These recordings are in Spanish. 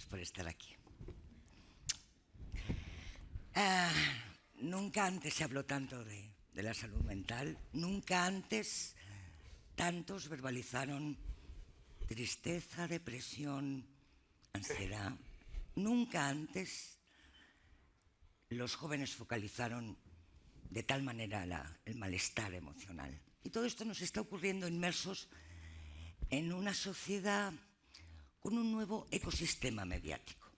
por estar aquí. Nunca antes se habló tanto de la salud mental, nunca antes tantos verbalizaron tristeza, depresión, ansiedad. Nunca antes los jóvenes focalizaron de tal manera el malestar emocional. Y todo esto nos está ocurriendo inmersos en una sociedad con un nuevo ecosistema mediático.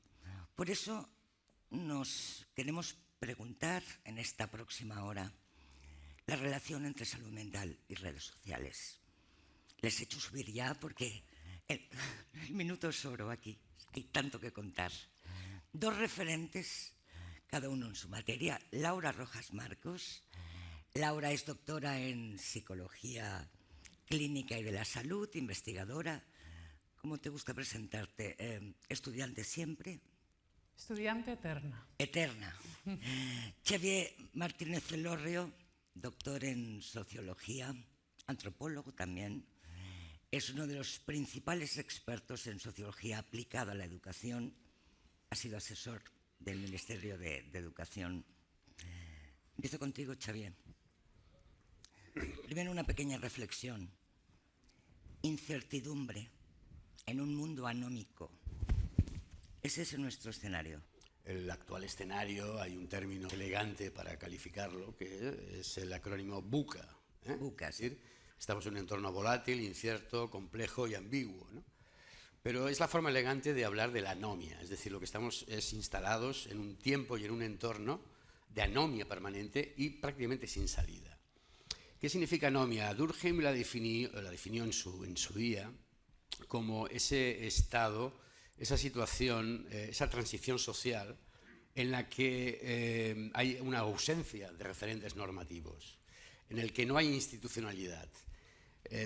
Por eso nos queremos preguntar en esta próxima hora la relación entre salud mental y redes sociales. Les he hecho subir ya porque el minuto es oro aquí. Hay tanto que contar. Dos referentes, cada uno en su materia. Laura Rojas Marcos. Laura es doctora en psicología clínica y de la salud, investigadora. ¿Cómo te gusta presentarte? ¿Estudiante siempre? Estudiante eterna. Eterna. Xavier Martínez Elorrio, doctor en sociología, antropólogo también. Es uno de los principales expertos en sociología aplicada a la educación. Ha sido asesor del Ministerio de Educación. Empiezo contigo, Xavier. Primero una pequeña reflexión. Incertidumbre en un mundo anómico. ¿Es ese nuestro escenario? El actual escenario, hay un término elegante para calificarlo, que es el acrónimo VUCA. VUCA, es decir, estamos en un entorno volátil, incierto, complejo y ambiguo, ¿no? Pero es la forma elegante de hablar de la anomia, es decir, lo que estamos es instalados en un tiempo y en un entorno de anomia permanente y prácticamente sin salida. ¿Qué significa anomia? Durkheim la definió en su día como ese estado, esa situación, esa transición social en la que hay una ausencia de referentes normativos, en el que no hay institucionalidad.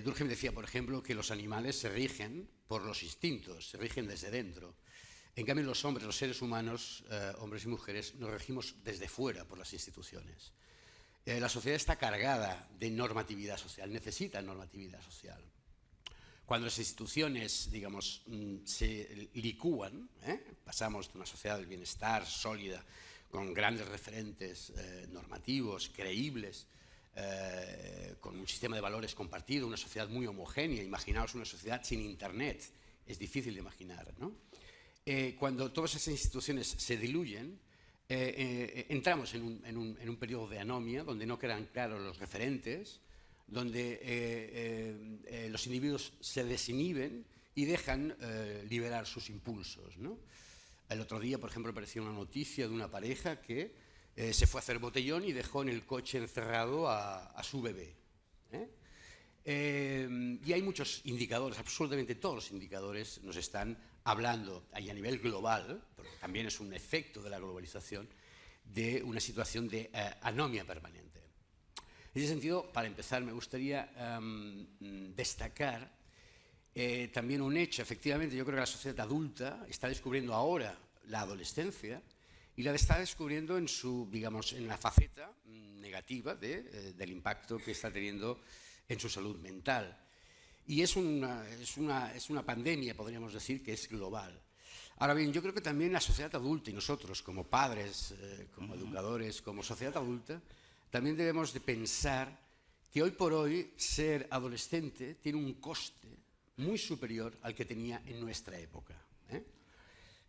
Durkheim decía, por ejemplo, que los animales se rigen por los instintos, se rigen desde dentro. En cambio, los hombres, los seres humanos, hombres y mujeres, nos regimos desde fuera por las instituciones. La sociedad está cargada de normatividad social, necesita normatividad social. Cuando las instituciones, digamos, se licúan, pasamos de una sociedad del bienestar sólida, con grandes referentes normativos, creíbles, con un sistema de valores compartido, una sociedad muy homogénea. Imaginaos una sociedad sin Internet, es difícil de imaginar, ¿no? Cuando todas esas instituciones se diluyen, entramos en un periodo de anomia donde no quedan claros los referentes, donde los individuos se desinhiben y dejan liberar sus impulsos, ¿no? El otro día, por ejemplo, apareció una noticia de una pareja que se fue a hacer botellón y dejó en el coche encerrado a su bebé. Y hay muchos indicadores, absolutamente todos los indicadores nos están hablando, y a nivel global, porque también es un efecto de la globalización, de una situación de anomia permanente. En ese sentido, para empezar, me gustaría destacar también un hecho. Efectivamente, yo creo que la sociedad adulta está descubriendo ahora la adolescencia y la está descubriendo en su, digamos, en la faceta negativa del impacto que está teniendo en su salud mental. Y es una pandemia, podríamos decir, que es global. Ahora bien, yo creo que también la sociedad adulta y nosotros como padres, como educadores, como sociedad adulta, también debemos de pensar que hoy por hoy ser adolescente tiene un coste muy superior al que tenía en nuestra época.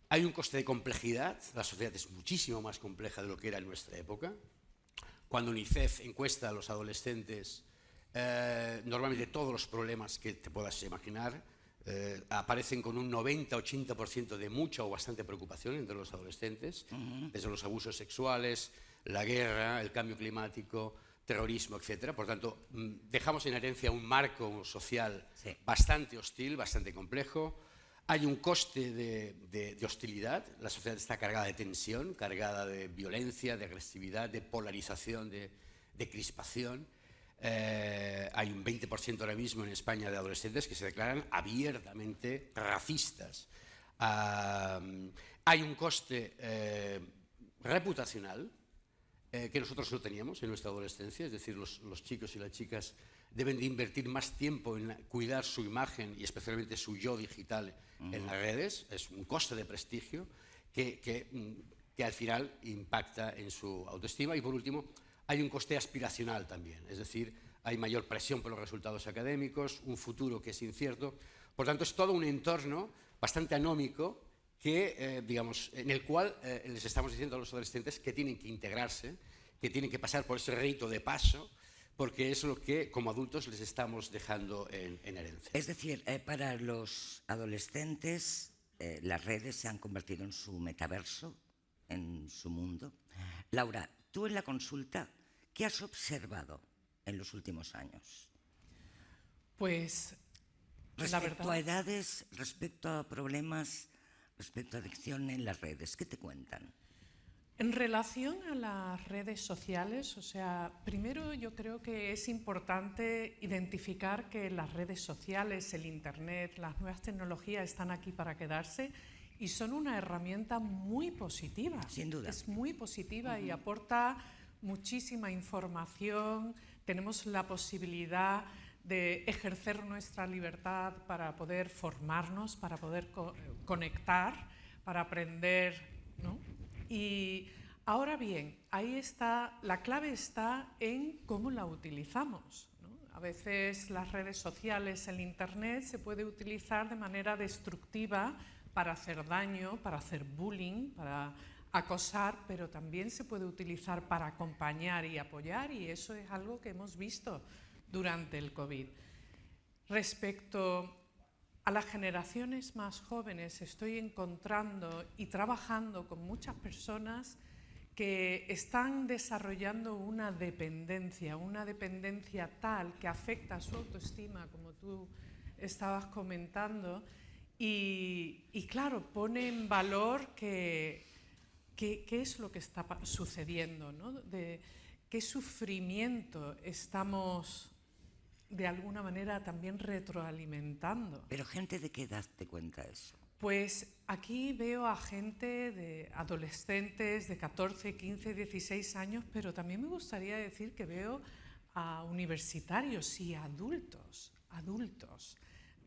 Hay un coste de complejidad, la sociedad es muchísimo más compleja de lo que era en nuestra época. Cuando UNICEF encuesta a los adolescentes, normalmente todos los problemas que te puedas imaginar aparecen con un 90-80% de mucha o bastante preocupación entre los adolescentes, desde los abusos sexuales, la guerra, el cambio climático, terrorismo, etc. Por tanto, dejamos en herencia un marco social bastante hostil, bastante complejo. Hay un coste de hostilidad, la sociedad está cargada de tensión, cargada de violencia, de agresividad, de polarización, de crispación. Hay un 20% ahora mismo en España de adolescentes que se declaran abiertamente racistas. Hay un coste reputacional que nosotros no teníamos en nuestra adolescencia, es decir, los chicos y las chicas deben de invertir más tiempo en cuidar su imagen y especialmente su yo digital en las redes. Es un coste de prestigio que al final impacta en su autoestima. Y por último, hay un coste aspiracional también, es decir, hay mayor presión por los resultados académicos, un futuro que es incierto. Por tanto, es todo un entorno bastante anómico que, digamos, en el cual les estamos diciendo a los adolescentes que tienen que integrarse, que tienen que pasar por ese rito de paso, porque es lo que como adultos les estamos dejando en herencia. Es decir, para los adolescentes las redes se han convertido en su metaverso, en su mundo. Laura, tú en la consulta, ¿qué has observado en los últimos años? Pues, la Respecto verdad, a edades, respecto a problemas, respecto a adicción en las redes, ¿qué te cuentan? en relación a las redes sociales, o sea, primero yo creo que es importante identificar que las redes sociales, el Internet, las nuevas tecnologías están aquí para quedarse y son una herramienta muy positiva. Sin duda. Es muy positiva y aporta muchísima información. Tenemos la posibilidad de ejercer nuestra libertad para poder formarnos, para poder conectar, para aprender, ¿no? Y ahora bien, ahí está, la clave está en cómo la utilizamos, ¿no? A veces las redes sociales, el Internet, se puede utilizar de manera destructiva para hacer daño, para hacer bullying, para acosar, pero también se puede utilizar para acompañar y apoyar, y eso es algo que hemos visto durante el COVID. Respecto a las generaciones más jóvenes, estoy encontrando y trabajando con muchas personas que están desarrollando una dependencia tal que afecta a su autoestima, como tú estabas comentando, y claro, pone en valor qué es lo que está sucediendo, ¿no? De qué sufrimiento estamos de alguna manera también retroalimentando. ¿Pero gente de qué edad te cuenta eso? Pues aquí veo a gente de adolescentes de 14, 15, 16 años, pero también me gustaría decir que veo a universitarios y adultos,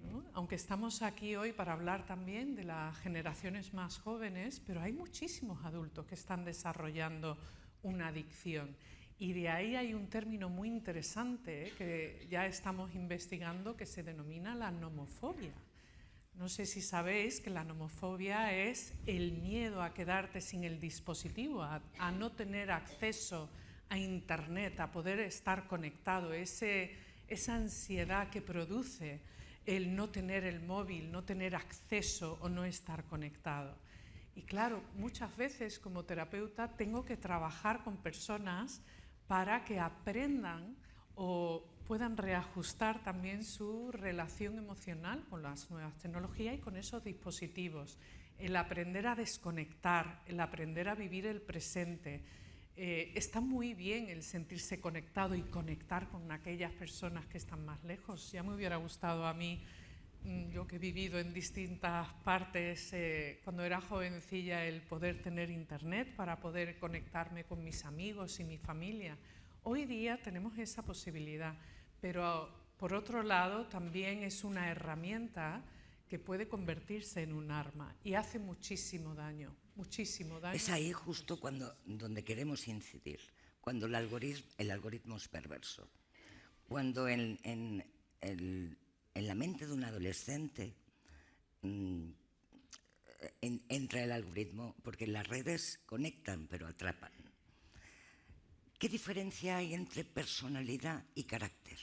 ¿no? Aunque estamos aquí hoy para hablar también de las generaciones más jóvenes, pero hay muchísimos adultos que están desarrollando una adicción. Y de ahí hay un término muy interesante que ya estamos investigando que se denomina la nomofobia. No sé si sabéis que la nomofobia es el miedo a quedarte sin el dispositivo, a no tener acceso a Internet, a poder estar conectado, esa ansiedad que produce el no tener el móvil, no tener acceso o no estar conectado. Y claro, muchas veces como terapeuta tengo que trabajar con personas para que aprendan o puedan reajustar también su relación emocional con las nuevas tecnologías y con esos dispositivos. El aprender a desconectar, el aprender a vivir el presente. Está muy bien el sentirse conectado y conectar con aquellas personas que están más lejos. Ya me hubiera gustado a mí, yo que he vivido en distintas partes, cuando era jovencilla, el poder tener Internet para poder conectarme con mis amigos y mi familia. Hoy día tenemos esa posibilidad, pero por otro lado también es una herramienta que puede convertirse en un arma y hace muchísimo daño, muchísimo daño. Es ahí justo donde queremos incidir, cuando el algoritmo es perverso, cuando en la mente de un adolescente entra el algoritmo, porque las redes conectan pero atrapan. ¿Qué diferencia hay entre personalidad y carácter?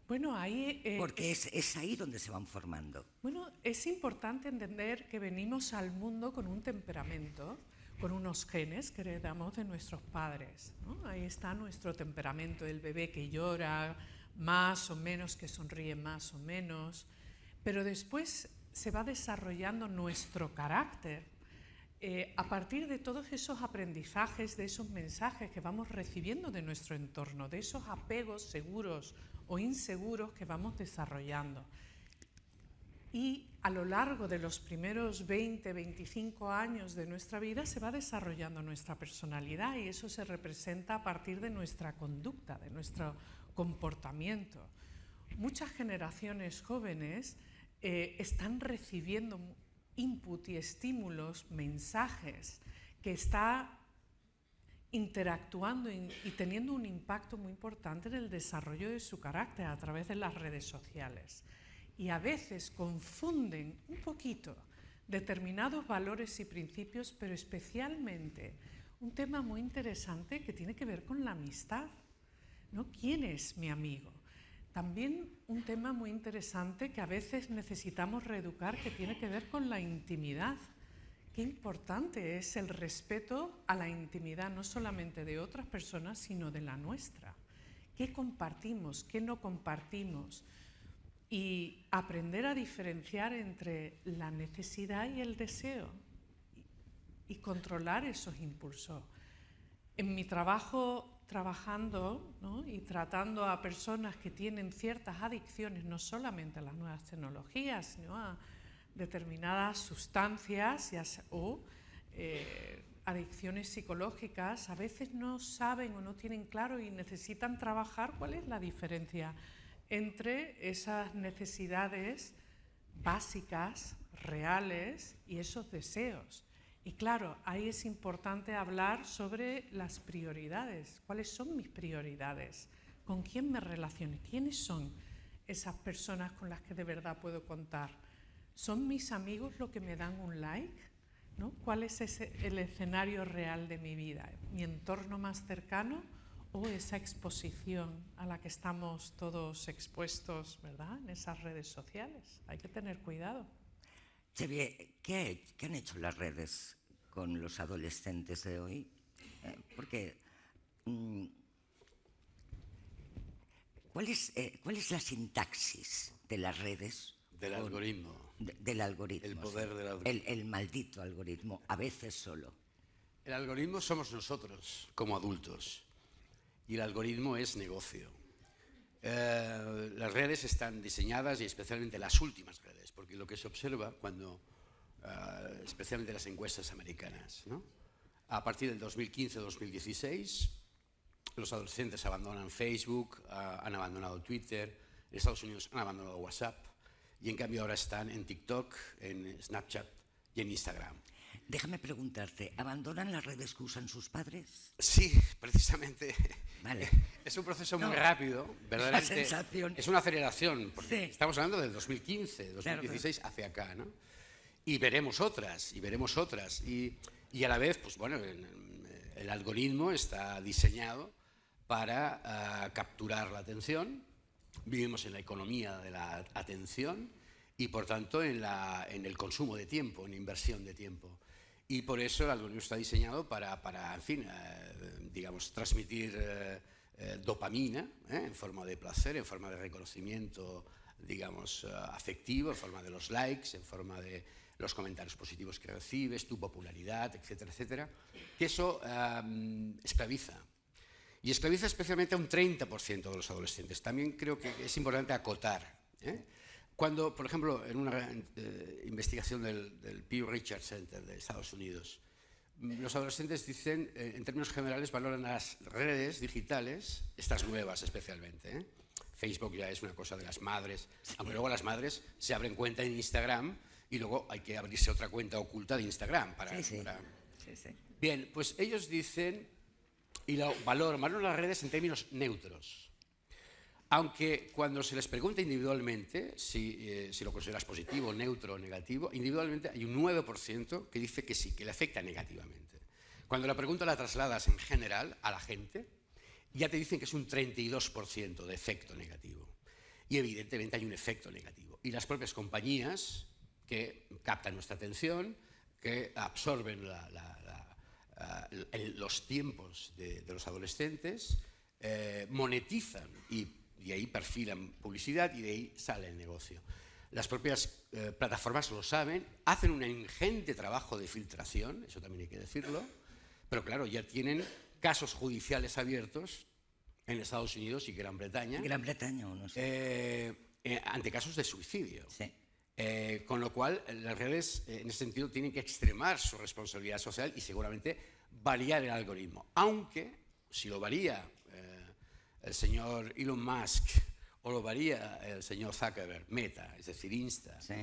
Bueno, ahí... Porque es ahí donde se van formando. Bueno, es importante entender que venimos al mundo con un temperamento, con unos genes que heredamos de nuestros padres, ¿no? Ahí está nuestro temperamento, el bebé que llora más o menos, que sonríe más o menos, pero después se va desarrollando nuestro carácter a partir de todos esos aprendizajes, de esos mensajes que vamos recibiendo de nuestro entorno, de esos apegos seguros o inseguros que vamos desarrollando. Y a lo largo de los primeros 20, 25 años de nuestra vida se va desarrollando nuestra personalidad y eso se representa a partir de nuestra conducta, de nuestro comportamiento. Muchas generaciones jóvenes están recibiendo input y estímulos, mensajes, que está interactuando y teniendo un impacto muy importante en el desarrollo de su carácter a través de las redes sociales. Y a veces confunden un poquito determinados valores y principios, pero especialmente un tema muy interesante que tiene que ver con la amistad, ¿no? ¿Quién es mi amigo? También un tema muy interesante que a veces necesitamos reeducar, que tiene que ver con la intimidad. Qué importante es el respeto a la intimidad, no solamente de otras personas, sino de la nuestra. ¿Qué compartimos? ¿Qué no compartimos? Y aprender a diferenciar entre la necesidad y el deseo y controlar esos impulsos. En mi trabajo, trabajando, ¿no? Y tratando a personas que tienen ciertas adicciones, no solamente a las nuevas tecnologías, sino a determinadas sustancias o adicciones psicológicas, a veces no saben o no tienen claro y necesitan trabajar cuál es la diferencia entre esas necesidades básicas, reales y esos deseos. Y claro, ahí es importante hablar sobre las prioridades. ¿Cuáles son mis prioridades? ¿Con quién me relaciono? ¿Quiénes son esas personas con las que de verdad puedo contar? ¿Son mis amigos los que me dan un like? ¿No? ¿Cuál es el escenario real de mi vida? ¿Mi entorno más cercano o esa exposición a la que estamos todos expuestos, ¿verdad? En esas redes sociales. Hay que tener cuidado. Xavier, ¿qué han hecho las redes con los adolescentes de hoy? Porque ¿cuál es la sintaxis de las redes? Del algoritmo. Del algoritmo. El poder del algoritmo. El maldito algoritmo, a veces solo. El algoritmo somos nosotros, como adultos. Y el algoritmo es negocio. Las redes están diseñadas, y especialmente las últimas redes, porque lo que se observa cuando, especialmente las encuestas americanas, ¿no? A partir del 2015-2016, los adolescentes abandonan Facebook, han abandonado Twitter, en Estados Unidos han abandonado WhatsApp, y en cambio ahora están en TikTok, en Snapchat y en Instagram. Déjame preguntarte, ¿abandonan las redes que usan sus padres? Sí, precisamente. Vale. Es un proceso muy rápido, verdaderamente. Es una sensación. Es una aceleración, porque Sí. Estamos hablando del 2015, 2016 hacia acá, ¿no? Y veremos otras, y a la vez, pues bueno, el algoritmo está diseñado para capturar la atención. Vivimos en la economía de la atención y, por tanto, en el consumo de tiempo, en inversión de tiempo. Y por eso el algoritmo está diseñado para en fin, digamos, transmitir dopamina, en forma de placer, en forma de reconocimiento, digamos, afectivo, en forma de los likes, en forma de los comentarios positivos que recibes, tu popularidad, etcétera, etcétera. Que eso esclaviza. Y esclaviza especialmente a un 30% de los adolescentes. También creo que es importante acotar. Cuando, por ejemplo, en una investigación del Pew Research Center de Estados Unidos, los adolescentes dicen, en términos generales, valoran las redes digitales, estas nuevas especialmente. Facebook ya es una cosa de las madres, aunque luego las madres se abren cuenta en Instagram y luego hay que abrirse otra cuenta oculta de Instagram. Sí. Bien, pues ellos dicen, y valoran las redes en términos neutros. Aunque cuando se les pregunta individualmente si lo consideras positivo, neutro o negativo, individualmente hay un 9% que dice que sí, que le afecta negativamente. Cuando la pregunta la trasladas en general a la gente, ya te dicen que es un 32% de efecto negativo. Y evidentemente hay un efecto negativo. Y las propias compañías que captan nuestra atención, que absorben los tiempos de los adolescentes, monetizan y ahí perfilan publicidad y de ahí sale el negocio. Las propias plataformas lo saben, hacen un ingente trabajo de filtración, eso también hay que decirlo, pero claro, ya tienen casos judiciales abiertos en Estados Unidos y Gran Bretaña. Gran Bretaña o no sé. Ante casos de suicidio. Sí. Con lo cual, las redes, en ese sentido, tienen que extremar su responsabilidad social y seguramente variar el algoritmo. Aunque, si lo varía el señor Elon Musk o lo varía el señor Zuckerberg, Meta, es decir, Insta, Sí.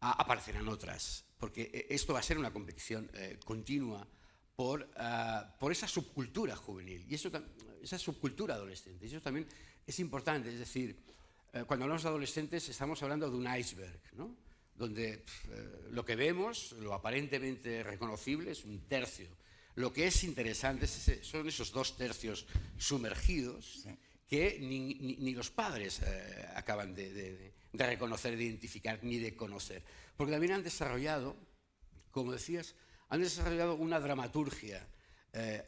aparecerán otras. Porque esto va a ser una competición continua por esa subcultura juvenil y esa subcultura adolescente. Y eso también es importante, es decir, cuando hablamos de adolescentes estamos hablando de un iceberg, ¿no? Donde lo que vemos, lo aparentemente reconocible, es un tercio. Lo que es interesante son esos 2 tercios sumergidos, sí, que ni los padres acaban de reconocer, de identificar, ni de conocer. Porque también han desarrollado, como decías, han desarrollado una dramaturgia,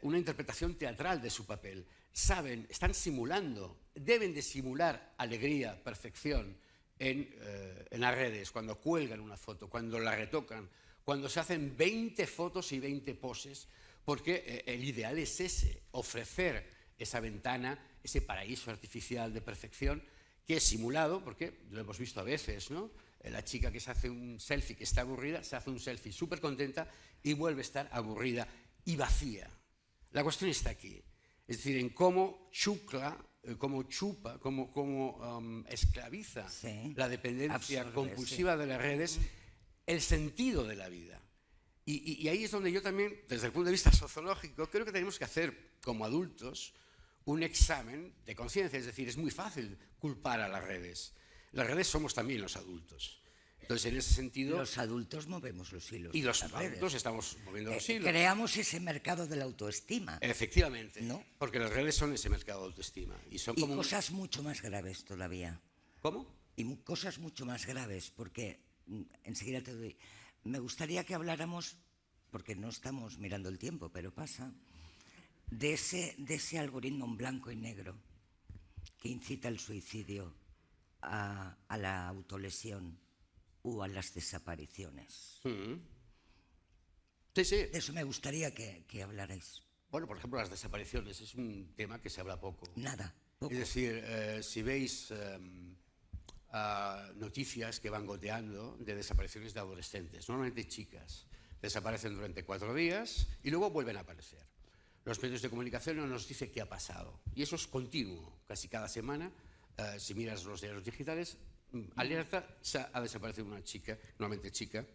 una interpretación teatral de su papel. Saben, están simulando, deben de simular alegría, perfección en las redes, cuando cuelgan una foto, cuando la retocan, cuando se hacen 20 fotos y 20 poses, porque el ideal es ese, ofrecer esa ventana, ese paraíso artificial de perfección que es simulado, porque lo hemos visto a veces, ¿no? La chica que se hace un selfie que está aburrida, se hace un selfie súper contenta y vuelve a estar aburrida y vacía. La cuestión está aquí, es decir, en cómo chupa, cómo esclaviza, sí, la dependencia compulsiva, sí, de las redes, el sentido de la vida. Y ahí es donde yo también, desde el punto de vista sociológico, creo que tenemos que hacer, como adultos, un examen de conciencia. Es decir, es muy fácil culpar a las redes. Las redes somos también los adultos. Entonces, en ese sentido... Los adultos movemos los hilos. Y los adultos estamos moviendo los hilos. Creamos ese mercado de la autoestima. Efectivamente, ¿no? Porque las redes son ese mercado de autoestima. Y son como cosas mucho más graves todavía. ¿Cómo? Y cosas mucho más graves, porque enseguida te doy... Me gustaría que habláramos, porque no estamos mirando el tiempo, pero pasa, de ese algoritmo en blanco y negro que incita al suicidio, a la autolesión o a las desapariciones. Sí, sí. De eso me gustaría que hablarais. Bueno, por ejemplo, las desapariciones es un tema que se habla poco. Nada, poco. Es decir, si veis noticias que van goteando de desapariciones de adolescentes, normalmente chicas, desaparecen durante 4 días y luego vuelven a aparecer. Los medios de comunicación no nos dicen qué ha pasado. Y eso es continuo, casi cada semana. Si miras los diarios digitales, alerta, ha desaparecido una chica, normalmente chica.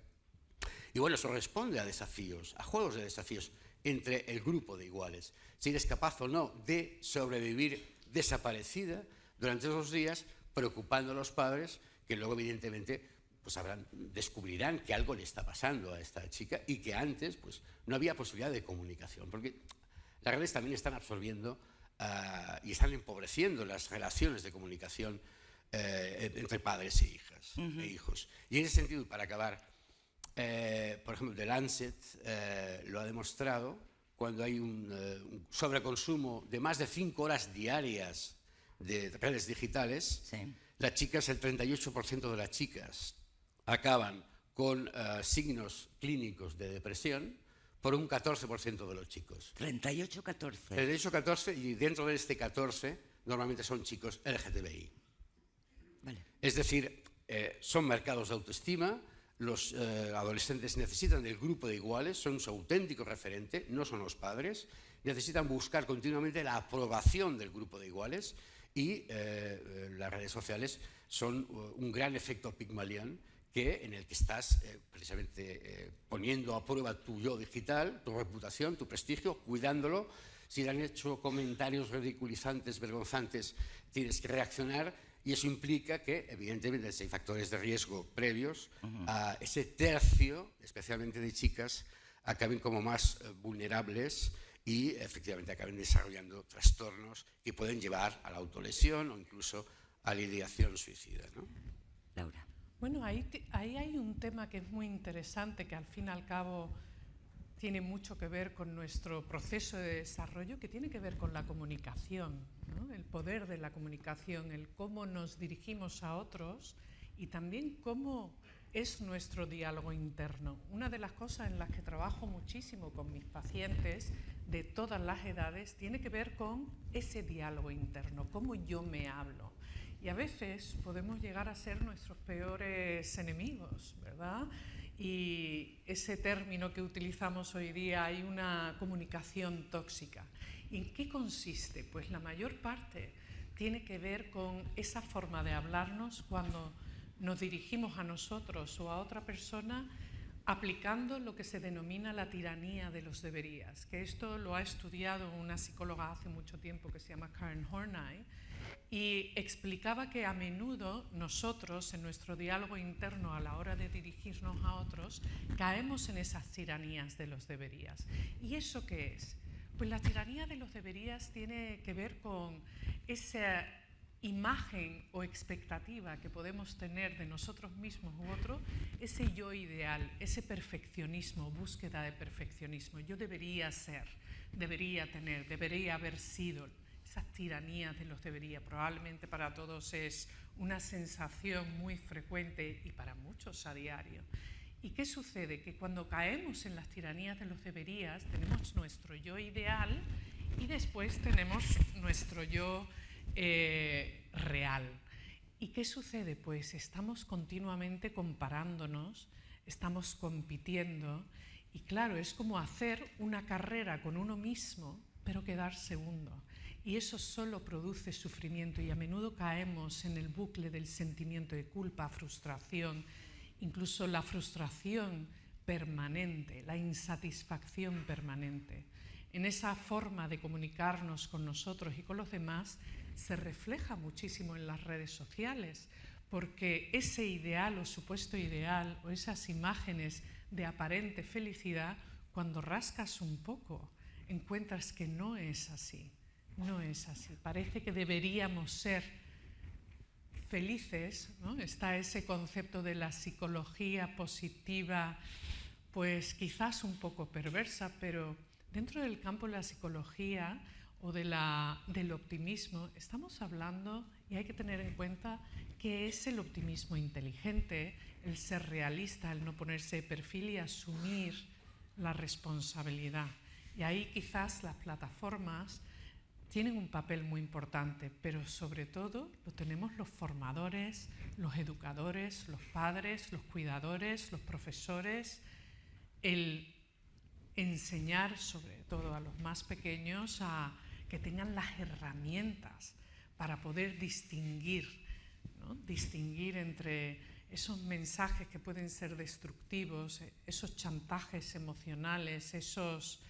Y bueno, eso responde a desafíos, a juegos de desafíos entre el grupo de iguales. Si eres capaz o no de sobrevivir desaparecida durante esos días, preocupando a los padres, que luego evidentemente pues descubrirán que algo le está pasando a esta chica y que antes pues, no había posibilidad de comunicación. Porque las redes también están absorbiendo y están empobreciendo las relaciones de comunicación entre padres e hijos. Y en ese sentido, para acabar, por ejemplo, The Lancet lo ha demostrado cuando hay un sobreconsumo de más de 5 horas diarias de redes digitales, sí, las chicas, el 38% de las chicas acaban con signos clínicos de depresión, por un 14% de los chicos. 38-14. 38-14, y dentro de este 14 normalmente son chicos LGTBI. Vale. Es decir, son mercados de autoestima, los adolescentes necesitan del grupo de iguales, son su auténtico referente, no son los padres, necesitan buscar continuamente la aprobación del grupo de iguales y las redes sociales son un gran efecto Pygmalion en el que estás precisamente poniendo a prueba tu yo digital, tu reputación, tu prestigio, cuidándolo. Si le han hecho comentarios ridiculizantes, vergonzantes, tienes que reaccionar y eso implica que, evidentemente, hay factores de riesgo previos a ese tercio, especialmente de chicas, acaben como más vulnerables y efectivamente acaben desarrollando trastornos que pueden llevar a la autolesión o incluso a la ideación suicida, ¿no? Laura. Bueno, ahí hay un tema que es muy interesante, que al fin y al cabo tiene mucho que ver con nuestro proceso de desarrollo, que tiene que ver con la comunicación, ¿no? El poder de la comunicación, el cómo nos dirigimos a otros y también cómo es nuestro diálogo interno. Una de las cosas en las que trabajo muchísimo con mis pacientes de todas las edades tiene que ver con ese diálogo interno, cómo yo me hablo. Y a veces podemos llegar a ser nuestros peores enemigos, ¿verdad? Y ese término que utilizamos hoy día, hay una comunicación tóxica. ¿Y en qué consiste? Pues la mayor parte tiene que ver con esa forma de hablarnos cuando nos dirigimos a nosotros o a otra persona aplicando lo que se denomina la tiranía de los deberías, que esto lo ha estudiado una psicóloga hace mucho tiempo que se llama Karen Horney, y explicaba que a menudo nosotros, en nuestro diálogo interno a la hora de dirigirnos a otros, caemos en esas tiranías de los deberías. ¿Y eso qué es? Pues la tiranía de los deberías tiene que ver con esa imagen o expectativa que podemos tener de nosotros mismos u otro, ese yo ideal, ese perfeccionismo, búsqueda de perfeccionismo. Yo debería ser, debería tener, debería haber sido. Esas tiranías de los debería, probablemente para todos es una sensación muy frecuente y para muchos a diario. ¿Y qué sucede? Que cuando caemos en las tiranías de los deberías, tenemos nuestro yo ideal y después tenemos nuestro yo real. ¿Y qué sucede? Pues estamos continuamente comparándonos, estamos compitiendo y claro, es como hacer una carrera con uno mismo, pero quedar segundo. Y eso solo produce sufrimiento y a menudo caemos en el bucle del sentimiento de culpa, frustración, incluso la frustración permanente, la insatisfacción permanente. En esa forma de comunicarnos con nosotros y con los demás se refleja muchísimo en las redes sociales, porque ese ideal o supuesto ideal o esas imágenes de aparente felicidad, cuando rascas un poco, encuentras que no es así. No es así. Parece que deberíamos ser felices, ¿no? Está ese concepto de la psicología positiva, pues quizás un poco perversa, pero dentro del campo de la psicología o del optimismo estamos hablando, y hay que tener en cuenta, que es el optimismo inteligente, el ser realista, el no ponerse de perfil y asumir la responsabilidad. Y ahí quizás las plataformas tienen un papel muy importante, pero sobre todo lo tenemos los formadores, los educadores, los padres, los cuidadores, los profesores, el enseñar sobre todo a los más pequeños a que tengan las herramientas para poder distinguir, ¿no? Distinguir entre esos mensajes que pueden ser destructivos, esos chantajes emocionales, esos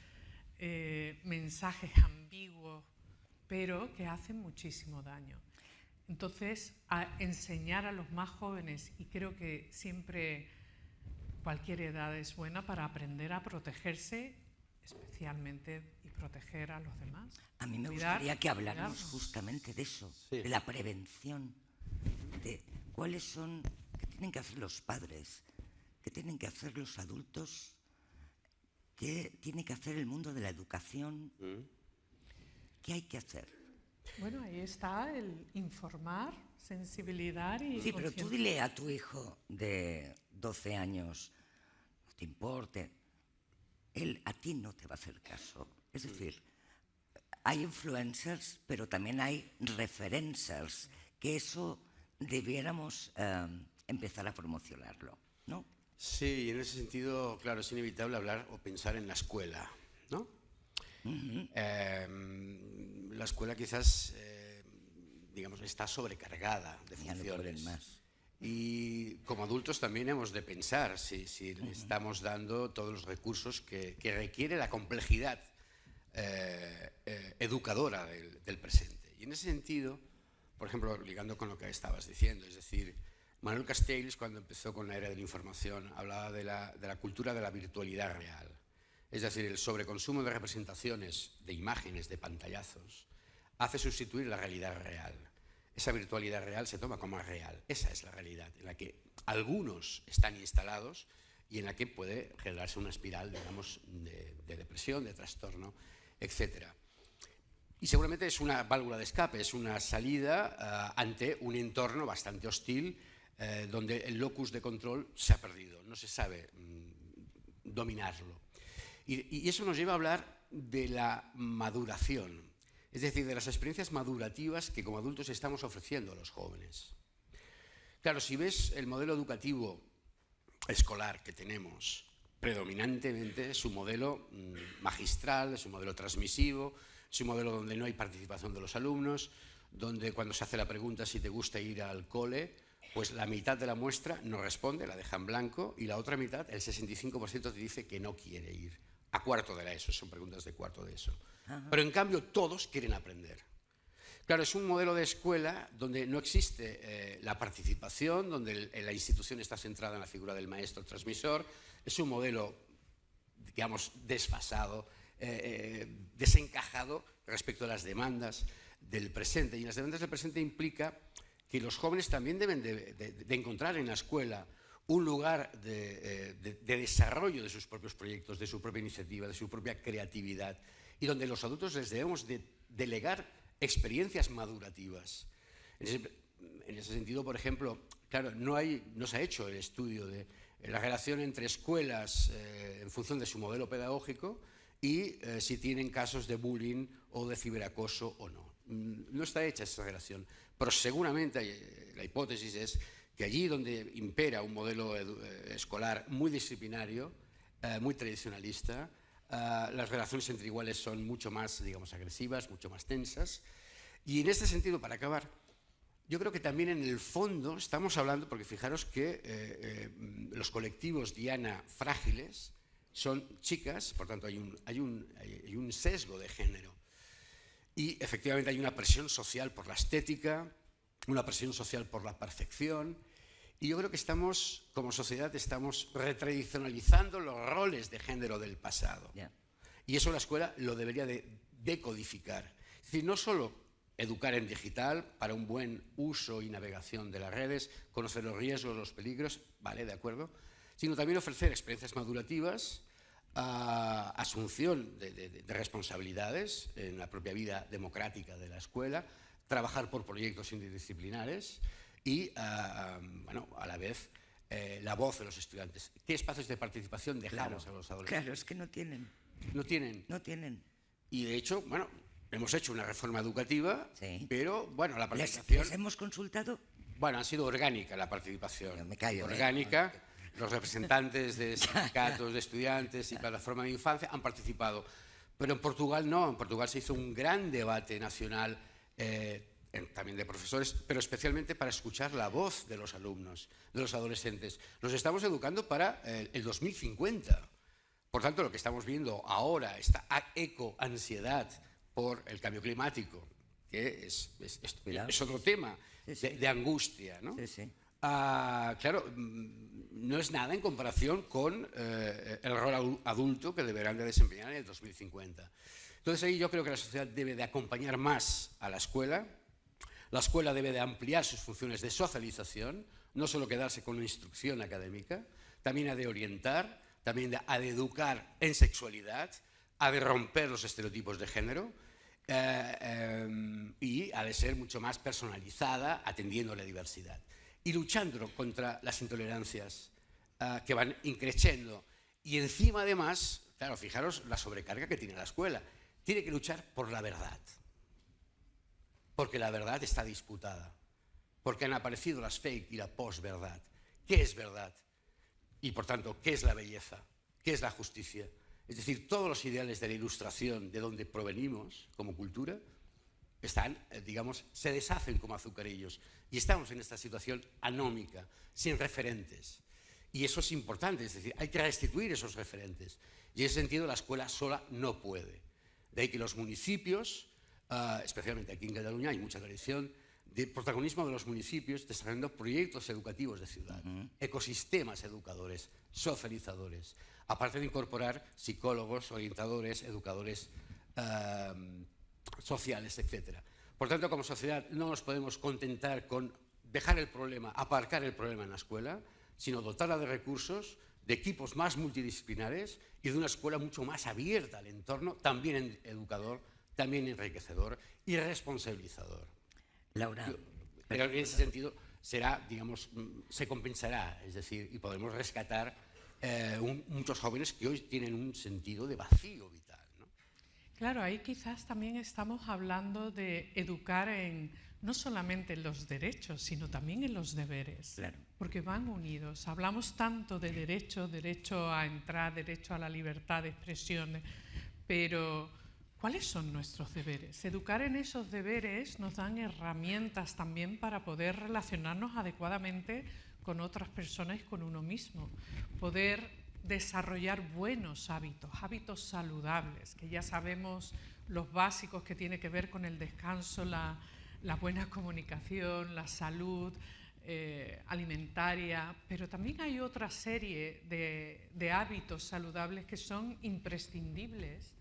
mensajes ambiguos, pero que hacen muchísimo daño. Entonces, a enseñar a los más jóvenes, y creo que siempre cualquier edad es buena para aprender a protegerse, especialmente, y proteger a los demás. A mí me gustaría que habláramos justamente de eso, sí, de la prevención, de cuáles son, qué tienen que hacer los padres, qué tienen que hacer los adultos, qué tiene que hacer el mundo de la educación. ¿Qué hay que hacer? Bueno, ahí está el informar, sensibilidad y sí, pero tú dile a tu hijo de 12 años, no te importe, él a ti no te va a hacer caso. Es decir, hay influencers, pero también hay referencers, que eso debiéramos empezar a promocionarlo, ¿no? Sí, y en ese sentido, claro, es inevitable hablar o pensar en la escuela, ¿no? La escuela quizás, digamos, está sobrecargada de funciones. Y como adultos también hemos de pensar si le estamos dando todos los recursos que requiere la complejidad educadora del presente. Y en ese sentido, por ejemplo, ligando con lo que estabas diciendo, es decir, Manuel Castells, cuando empezó con la era de la información, hablaba de la cultura de la virtualidad real. Es decir, el sobreconsumo de representaciones, de imágenes, de pantallazos, hace sustituir la realidad real. Esa virtualidad real se toma como real. Esa es la realidad en la que algunos están instalados y en la que puede generarse una espiral, digamos, de depresión, de trastorno, etc. Y seguramente es una válvula de escape, es una salida ante un entorno bastante hostil donde el locus de control se ha perdido, no se sabe dominarlo. Y eso nos lleva a hablar de la maduración. es decir, de las experiencias madurativas que como adultos estamos ofreciendo a los jóvenes. Claro, si ves el modelo educativo escolar que tenemos, predominantemente es un modelo magistral, es un modelo transmisivo, es un modelo donde no hay participación de los alumnos, donde cuando se hace la pregunta si te gusta ir al cole, pues la mitad de la muestra no responde, la deja en blanco, y la otra mitad, el 65%, te dice que no quiere ir a cuarto de la ESO, son preguntas de cuarto de ESO. Pero en cambio todos quieren aprender. Claro, es un modelo de escuela donde no existe la participación, donde la institución está centrada en la figura del maestro transmisor, es un modelo, digamos, desfasado, desencajado respecto a las demandas del presente. Y las demandas del presente implica que los jóvenes también deben de encontrar en la escuela un lugar de desarrollo de sus propios proyectos, de su propia iniciativa, de su propia creatividad, y donde los adultos les debemos de delegar experiencias madurativas. En ese sentido, por ejemplo, claro, no se ha hecho el estudio de la relación entre escuelas en función de su modelo pedagógico y si tienen casos de bullying o de ciberacoso o no. No está hecha esa relación, pero seguramente la hipótesis es que allí donde impera un modelo escolar muy disciplinario, muy tradicionalista, las relaciones entre iguales son mucho más, digamos, agresivas, mucho más tensas. Y en este sentido, para acabar, yo creo que también en el fondo estamos hablando, porque fijaros que los colectivos Diana frágiles son chicas, por tanto hay un sesgo de género. Y efectivamente hay una presión social por la estética, una presión social por la perfección, y yo creo que estamos, como sociedad, estamos retradicionalizando los roles de género del pasado. Yeah. Y eso la escuela lo debería de decodificar. Es decir, no solo educar en digital para un buen uso y navegación de las redes, conocer los riesgos, los peligros, vale, de acuerdo, sino también ofrecer experiencias madurativas, asunción de responsabilidades en la propia vida democrática de la escuela, trabajar por proyectos interdisciplinares y, bueno, a la vez, la voz de los estudiantes. ¿Qué espacios de participación dejamos a los adolescentes? Claro, es que no tienen. No tienen. No tienen. Y, de hecho, bueno, hemos hecho una reforma educativa, sí, pero, bueno, la participación... ¿Les hemos consultado? Bueno, ha sido orgánica la participación. Yo me callo, orgánica. Los representantes de sindicatos, de estudiantes y plataforma de infancia han participado. Pero en Portugal no. En Portugal se hizo un gran debate nacional, también de profesores, pero especialmente para escuchar la voz de los alumnos, de los adolescentes. Los estamos educando para el 2050. Por tanto, lo que estamos viendo ahora, esta ecoansiedad por el cambio climático, que es otro tema de angustia, ¿no? Sí, sí. Claro, no es nada en comparación con el rol adulto que deberán de desempeñar en el 2050. Entonces ahí yo creo que la sociedad debe de acompañar más a la escuela debe de ampliar sus funciones de socialización, no solo quedarse con la instrucción académica, también ha de orientar, también ha de educar en sexualidad, ha de romper los estereotipos de género y ha de ser mucho más personalizada, atendiendo a la diversidad. Y luchando contra las intolerancias que van increciendo. Y encima, además, claro, fijaros la sobrecarga que tiene la escuela. Tiene que luchar por la verdad. Porque la verdad está disputada. Porque han aparecido las fake y la posverdad. ¿Qué es verdad? Y, por tanto, ¿qué es la belleza? ¿Qué es la justicia? Es decir, todos los ideales de la ilustración de donde provenimos como cultura están, digamos, se deshacen como azucarillos. Y estamos en esta situación anómica, sin referentes. Y eso es importante, es decir, hay que restituir esos referentes. Y en ese sentido la escuela sola no puede. De ahí que los municipios, especialmente aquí en Cataluña, hay mucha tradición de protagonismo de los municipios desarrollando proyectos educativos de ciudad, ecosistemas educadores, socializadores, aparte de incorporar psicólogos, orientadores, educadores sociales, etc. Por tanto, como sociedad no nos podemos contentar con dejar el problema, aparcar el problema en la escuela, sino dotarla de recursos, de equipos más multidisciplinares y de una escuela mucho más abierta al entorno, también educador, también enriquecedor y responsabilizador. Laura. Pero en ese sentido será, digamos, se compensará, es decir, y podemos rescatar muchos jóvenes que hoy tienen un sentido de vacío vital, ¿no? Claro, ahí quizás también estamos hablando de educar no solamente en los derechos, sino también en los deberes, Claro. porque van unidos. Hablamos tanto de derecho a entrar, derecho a la libertad de expresión, pero ¿cuáles son nuestros deberes? Educar en esos deberes nos dan herramientas también para poder relacionarnos adecuadamente con otras personas y con uno mismo, poder desarrollar buenos hábitos, hábitos saludables, que ya sabemos los básicos que tiene que ver con el descanso, la buena comunicación, la salud alimentaria, pero también hay otra serie de hábitos saludables que son imprescindibles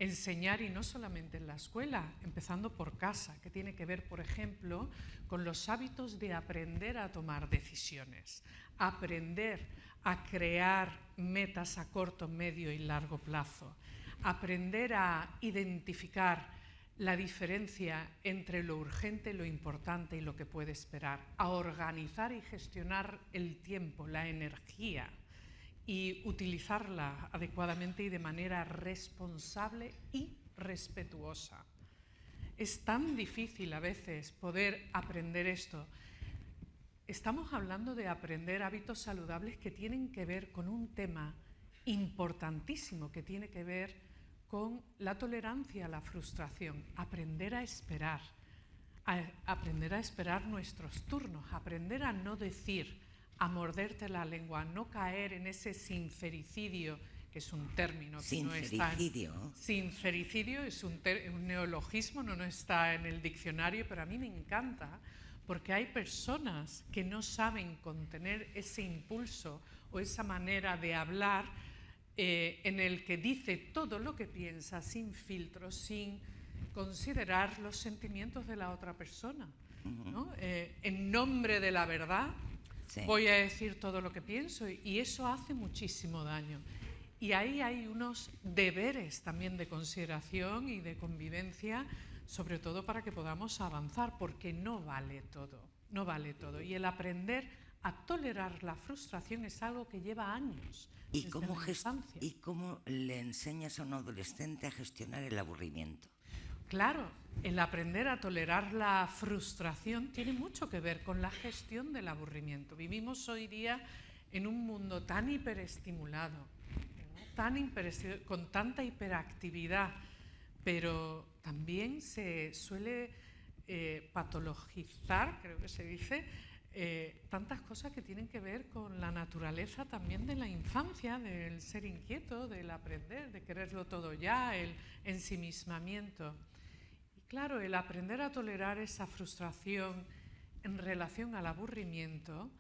enseñar, y no solamente en la escuela, empezando por casa, que tiene que ver, por ejemplo, con los hábitos de aprender a tomar decisiones, aprender a crear metas a corto, medio y largo plazo, aprender a identificar la diferencia entre lo urgente, lo importante y lo que puede esperar, a organizar y gestionar el tiempo, la energía, y utilizarla adecuadamente y de manera responsable y respetuosa. Es tan difícil a veces poder aprender esto. Estamos hablando de aprender hábitos saludables que tienen que ver con un tema importantísimo que tiene que ver con la tolerancia a la frustración, aprender a esperar nuestros turnos, aprender a no decir, a morderte la lengua, a no caer en ese sincericidio, que es un término que no está... Sincericidio es un neologismo, no está en el diccionario, pero a mí me encanta porque hay personas que no saben contener ese impulso o esa manera de hablar en el que dice todo lo que piensa sin filtros, sin considerar los sentimientos de la otra persona, ¿no? En nombre de la verdad, sí, voy a decir todo lo que pienso, y eso hace muchísimo daño. Y ahí hay unos deberes también de consideración y de convivencia, sobre todo para que podamos avanzar, porque no vale todo, no vale todo. Y el aprender a tolerar la frustración es algo que lleva años. ¿Y cómo le enseñas a un adolescente a gestionar el aburrimiento? Claro, el aprender a tolerar la frustración tiene mucho que ver con la gestión del aburrimiento. Vivimos hoy día en un mundo tan hiperestimulado, con tanta hiperactividad, pero también se suele patologizar, creo que se dice, tantas cosas que tienen que ver con la naturaleza también de la infancia, del ser inquieto, del aprender, de quererlo todo ya, el ensimismamiento. Y claro, el aprender a tolerar esa frustración en relación al aburrimiento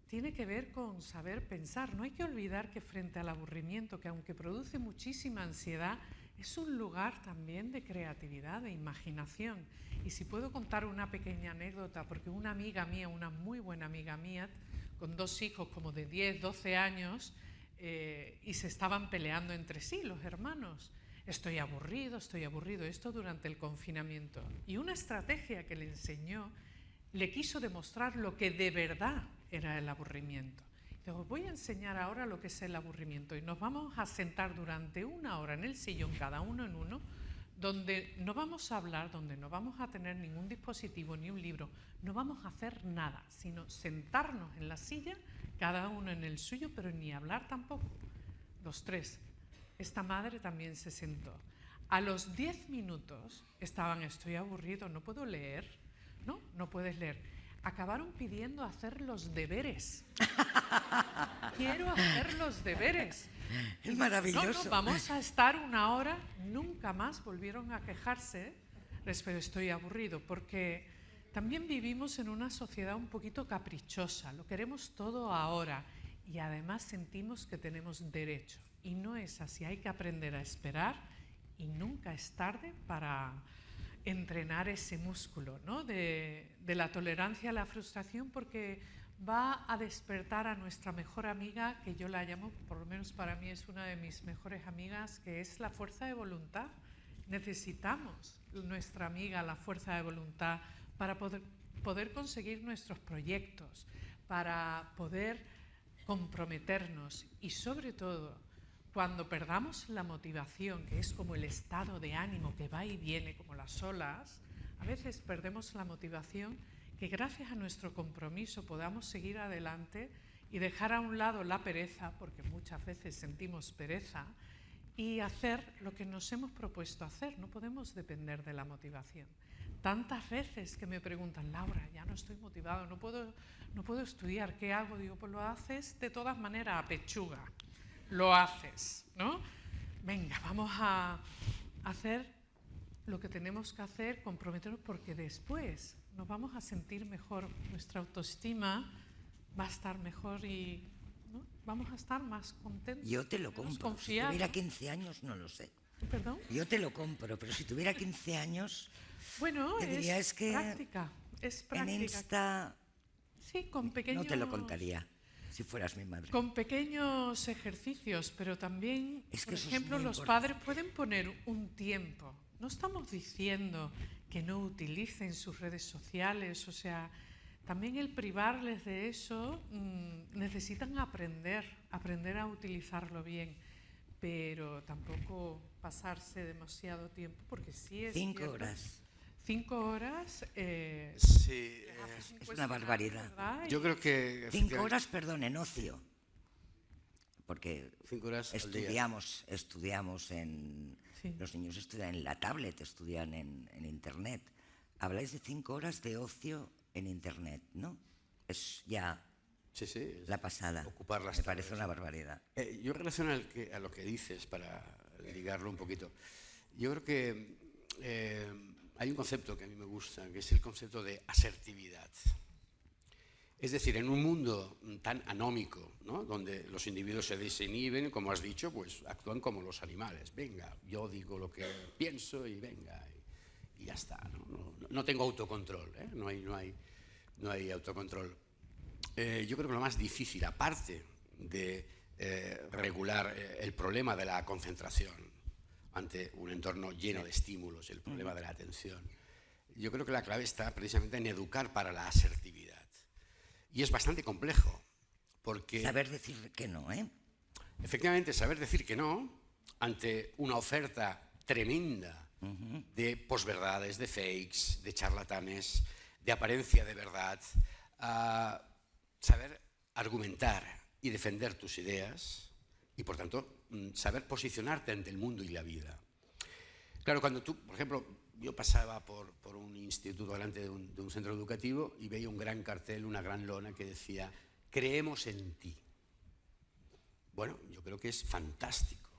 tiene que ver con saber pensar. No hay que olvidar que frente al aburrimiento, que aunque produce muchísima ansiedad, es un lugar también de creatividad, de imaginación. Y si puedo contar una pequeña anécdota, porque una amiga mía, una muy buena amiga mía, con 2 hijos como de 10, 12 años, y se estaban peleando entre sí los hermanos. Estoy aburrido, esto durante el confinamiento. Y una estrategia que le enseñó, le quiso demostrar lo que de verdad era el aburrimiento. Os voy a enseñar ahora lo que es el aburrimiento, y nos vamos a sentar durante 1 hora en el sillón, cada uno en uno, donde no vamos a hablar, donde no vamos a tener ningún dispositivo ni un libro, no vamos a hacer nada, sino sentarnos en la silla, cada uno en el suyo, pero ni hablar tampoco, los 3. Esta madre también se sentó. A los 10 minutos estaban, estoy aburrido, no puedo leer. No puedes leer. Acabaron pidiendo hacer los deberes. Quiero hacer los deberes. Es maravilloso. No, vamos a estar 1 hora. Nunca más volvieron a quejarse. Pero estoy aburrido, porque también vivimos en una sociedad un poquito caprichosa. Lo queremos todo ahora. Y además sentimos que tenemos derecho. Y no es así. Hay que aprender a esperar, y nunca es tarde para entrenar ese músculo, ¿no? de la tolerancia a la frustración, porque va a despertar a nuestra mejor amiga, que yo la llamo, por lo menos para mí es una de mis mejores amigas, que es la fuerza de voluntad. Necesitamos nuestra amiga, la fuerza de voluntad, para poder conseguir nuestros proyectos, para poder comprometernos, y sobre todo cuando perdamos la motivación, que es como el estado de ánimo que va y viene como las olas, a veces perdemos la motivación, que gracias a nuestro compromiso podamos seguir adelante y dejar a un lado la pereza, porque muchas veces sentimos pereza, y hacer lo que nos hemos propuesto hacer. No podemos depender de la motivación. Tantas veces que me preguntan, Laura, ya no estoy motivado, no puedo estudiar, ¿qué hago? Digo, pues lo haces de todas maneras a pechuga, lo haces, ¿no? Venga, vamos a hacer lo que tenemos que hacer, comprometernos, porque después nos vamos a sentir mejor, nuestra autoestima va a estar mejor y, ¿no?, vamos a estar más contentos. Yo te lo compro. Si tuviera 15 años, no lo sé. ¿Perdón? Yo te lo compro, pero si tuviera 15 años... Bueno, te diría, es que práctica, es práctica. En Insta sí, con pequeños... no te lo contaría, si fueras mi madre. Con pequeños ejercicios, pero también, es que por ejemplo, los padres pueden poner un tiempo. No estamos diciendo que no utilicen sus redes sociales, o sea, también el privarles de eso, necesitan aprender a utilizarlo bien, pero tampoco pasarse demasiado tiempo, porque sí es 5 cierto, horas. 5 horas Sí, es una barbaridad. ¿verdad? yo creo que... 5 horas, perdón, en ocio. Porque 5 horas al día. estudiamos en... Sí. Los niños estudian en la tablet, estudian en Internet. Habláis de 5 horas de ocio en Internet, ¿no? Es ya Sí, sí, la pasada. ocupar las Me parece tardes. una barbaridad. Yo relaciono a lo que dices, para ligarlo un poquito. Yo creo que hay un concepto que a mí me gusta, que es el concepto de asertividad. Es decir, en un mundo tan anómico, ¿no?, donde los individuos se desinhiben, como has dicho, pues actúan como los animales. Venga, yo digo lo que pienso y venga, y ya está. No tengo autocontrol, ¿eh? No hay autocontrol. Yo creo que lo más difícil, aparte de regular el problema de la concentración ante un entorno lleno de estímulos, el problema de la atención, yo creo que la clave está precisamente en educar para la asertividad. Y es bastante complejo, porque... Saber decir que no, ¿eh? Efectivamente, saber decir que no ante una oferta tremenda de posverdades, de fakes, de charlatanes, de apariencia de verdad, saber argumentar y defender tus ideas y, por tanto, saber posicionarte ante el mundo y la vida. Claro, cuando tú, por ejemplo, yo pasaba por un instituto delante de un centro educativo y veía un gran cartel, una gran lona que decía «Creemos en ti». Bueno, yo creo que es fantástico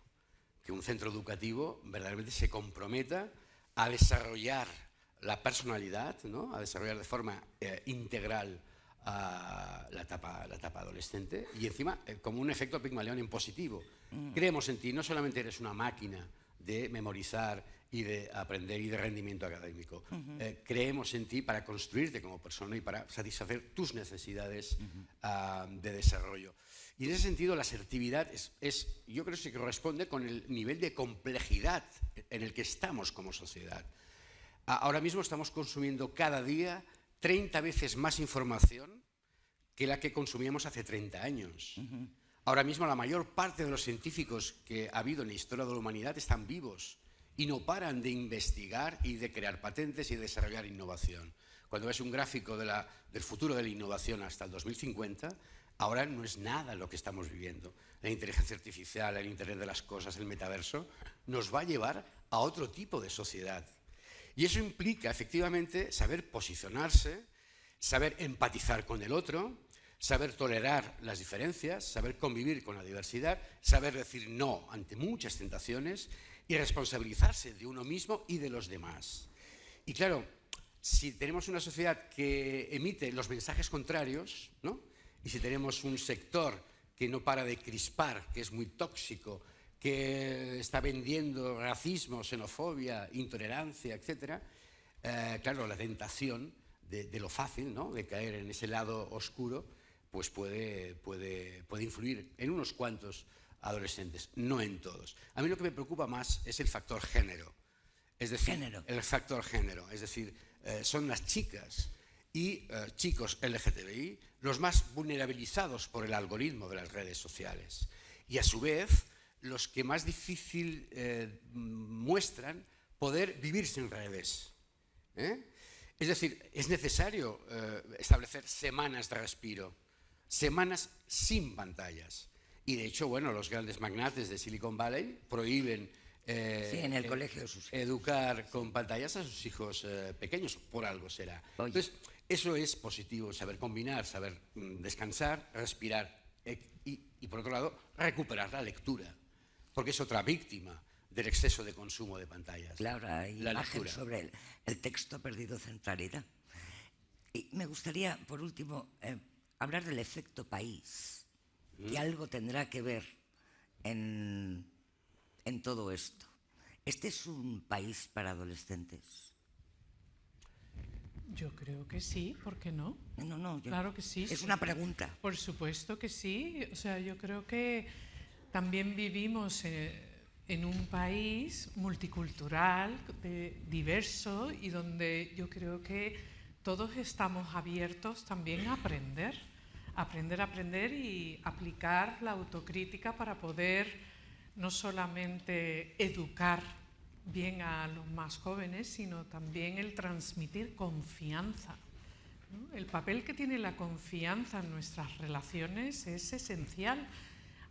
que un centro educativo verdaderamente se comprometa a desarrollar la personalidad, ¿no?, a desarrollar de forma integral la etapa adolescente y encima como un efecto Pigmalión en positivo. Creemos en ti, no solamente eres una máquina de memorizar y de aprender y de rendimiento académico. Creemos en ti para construirte como persona y para satisfacer tus necesidades de desarrollo. Y en ese sentido la asertividad yo creo que se corresponde con el nivel de complejidad en el que estamos como sociedad. Ahora mismo estamos consumiendo cada día 30 veces más información que la que consumíamos hace 30 años. Ahora mismo la mayor parte de los científicos que ha habido en la historia de la humanidad están vivos y no paran de investigar y de crear patentes y de desarrollar innovación. Cuando ves un gráfico del futuro de la innovación hasta el 2050, ahora no es nada lo que estamos viviendo. La inteligencia artificial, el Internet de las cosas, el metaverso, nos va a llevar a otro tipo de sociedad. Y eso implica, efectivamente, saber posicionarse, saber empatizar con el otro, saber tolerar las diferencias, saber convivir con la diversidad, saber decir no ante muchas tentaciones y responsabilizarse de uno mismo y de los demás. Y claro, si tenemos una sociedad que emite los mensajes contrarios, ¿no?, y si tenemos un sector que no para de crispar, que es muy tóxico, que está vendiendo racismo, xenofobia, intolerancia, etc., claro, la tentación de lo fácil, ¿no?, de caer en ese lado oscuro, pues puede influir en unos cuantos adolescentes, no en todos. A mí lo que me preocupa más es el factor género. Es decir, el factor género, es decir, son las chicas y chicos LGTBI los más vulnerabilizados por el algoritmo de las redes sociales. Y a su vez, los que más difícil muestran poder vivir sin redes. Es decir, es necesario establecer semanas de respiro, semanas sin pantallas. Y de hecho, bueno, los grandes magnates de Silicon Valley prohíben en el colegio de sus hijos. Educar con pantallas a sus hijos pequeños, por algo será. Oye. Entonces, eso es positivo, saber combinar, saber descansar, respirar y por otro lado, recuperar la lectura, porque es otra víctima del exceso de consumo de pantallas. Claro, hay la imagen lectura. sobre el texto ha perdido centralidad. Y me gustaría, por último, hablar del efecto país, que algo tendrá que ver en todo esto. ¿Este es un país para adolescentes? Yo creo que sí, ¿por qué no? No, Claro que sí. Es una pregunta. Por supuesto que sí. O sea, yo creo que también vivimos en un país multicultural, diverso, y donde yo creo que todos estamos abiertos también a aprender y aplicar la autocrítica para poder no solamente educar bien a los más jóvenes, sino también el transmitir confianza, ¿no? El papel que tiene la confianza en nuestras relaciones es esencial.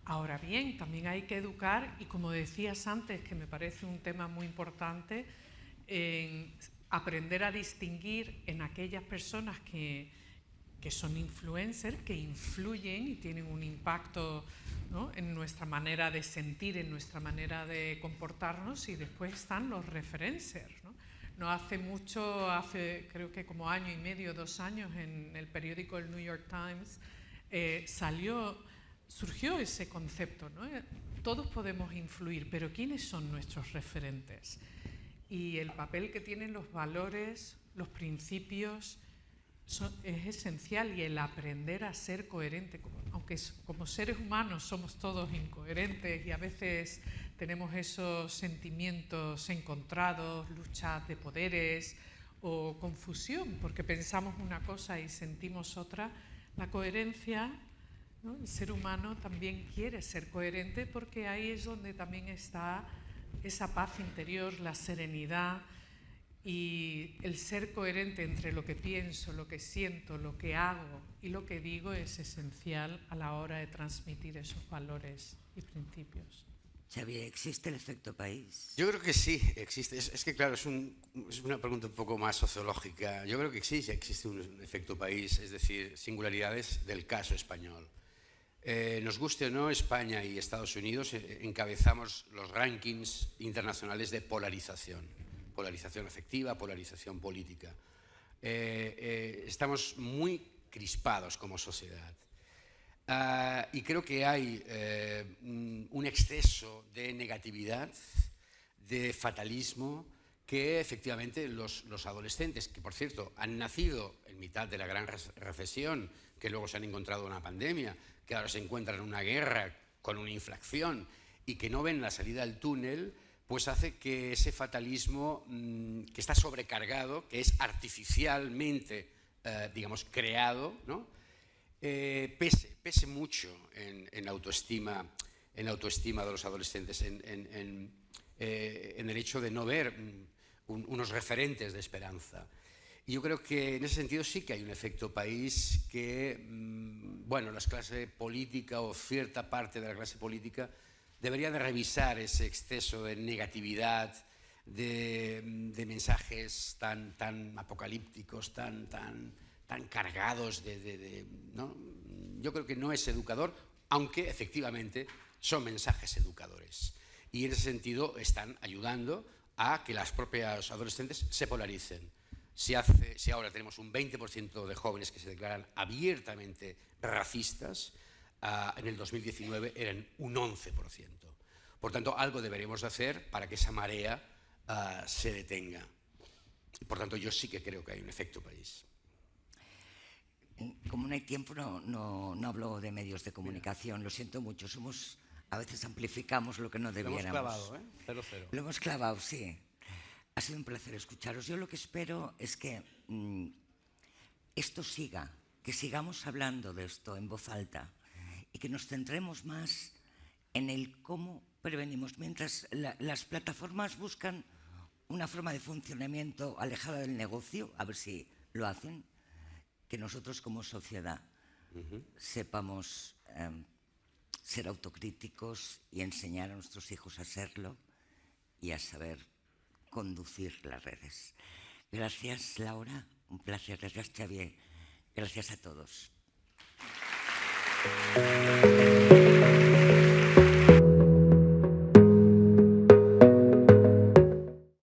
Ahora bien, también hay que educar, y como decías antes, que me parece un tema muy importante, en aprender a distinguir en aquellas personas que son influencers, que influyen y tienen un impacto, ¿no?, en nuestra manera de sentir, en nuestra manera de comportarnos, y después están los referencers, ¿no? No hace mucho, hace creo que como año y medio, 2 años, en el periódico el New York Times surgió ese concepto, ¿no? Todos podemos influir, pero ¿quiénes son nuestros referentes? Y el papel que tienen los valores, los principios, es esencial, y el aprender a ser coherente, aunque como seres humanos somos todos incoherentes y a veces tenemos esos sentimientos encontrados, luchas de poderes o confusión, porque pensamos una cosa y sentimos otra. La coherencia, ¿no? El ser humano también quiere ser coherente, porque ahí es donde también está esa paz interior, la serenidad. Y el ser coherente entre lo que pienso, lo que siento, lo que hago y lo que digo es esencial a la hora de transmitir esos valores y principios. Xavier, ¿existe el efecto país? Yo creo que sí, existe. Es que, claro, es una pregunta un poco más sociológica. Yo creo que existe un efecto país, es decir, singularidades del caso español. Nos guste o no, España y Estados Unidos encabezamos los rankings internacionales de polarización afectiva, polarización política. Estamos muy crispados como sociedad. Y creo que hay un exceso de negatividad, de fatalismo, que efectivamente los adolescentes, que por cierto han nacido en mitad de la gran recesión, que luego se han encontrado una pandemia, que ahora se encuentran en una guerra con una inflación y que no ven la salida del túnel, pues hace que ese fatalismo que está sobrecargado, que es artificialmente, digamos, creado, ¿no?, pese mucho en la autoestima de los adolescentes, en el hecho de no ver unos referentes de esperanza. Y yo creo que en ese sentido sí que hay un efecto país que, bueno, la clase política o cierta parte de la clase política debería de revisar ese exceso de negatividad, de mensajes tan apocalípticos, tan cargados ¿no? Yo creo que no es educador, aunque efectivamente son mensajes educadores. Y en ese sentido están ayudando a que las propias adolescentes se polaricen. Si ahora tenemos un 20% de jóvenes que se declaran abiertamente racistas, en el 2019 eran un 11%. Por tanto, algo deberemos hacer para que esa marea se detenga. Por tanto, yo sí que creo que hay un efecto país. Como no hay tiempo, no hablo de medios de comunicación. Lo siento mucho. A veces amplificamos lo que no debiéramos. Lo hemos clavado, 0-0. Lo hemos clavado, sí. Ha sido un placer escucharos. Yo lo que espero es que esto siga, que sigamos hablando de esto en voz alta y que nos centremos más en el cómo prevenimos. Mientras las plataformas buscan una forma de funcionamiento alejada del negocio, a ver si lo hacen, que nosotros como sociedad sepamos ser autocríticos y enseñar a nuestros hijos a serlo y a saber conducir las redes. Gracias, Laura. Un placer. Gracias, Xavier. Gracias a todos.